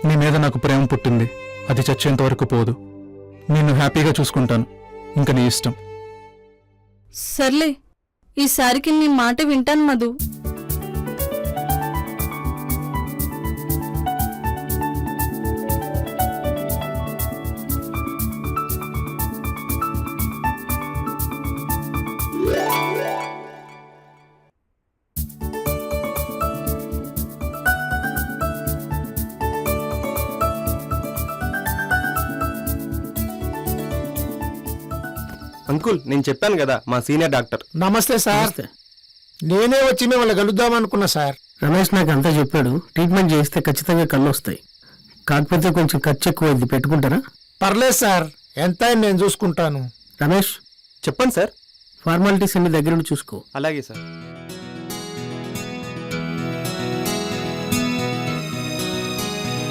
నీ మీద నాకు ప్రేమ పుట్టింది, అది చచ్చేంత వరకు పోదు. నిన్ను హ్యాపీగా చూసుకుంటాను, ఇంక నీ ఇష్టం. సర్లే, ఈసారికి నీ మాట వింటాను మధు. అంకుల్, నేను చెప్పాను కదా మా సీనియర్ డాక్టర్. నమస్తే సార్. నేనే వచ్చి మిమ్మల్ని కలుద్దామనుకున్నా సార్. రమేష్ నాకు అంతా చెప్పాడు. ట్రీట్మెంట్ చేస్తే ఖచ్చితంగా కళ్ళు వస్తాయి, కాకపోతే కొంచెం ఖర్చు ఎక్కువ అయింది. పెట్టుకుంటారా? పర్లేదు సార్, ఎంత నేను చూసుకుంటాను. రమేష్ చెప్పండి సార్. ఫార్మాలిటీస్ అన్ని దగ్గర చూసుకో. అలాగే సార్.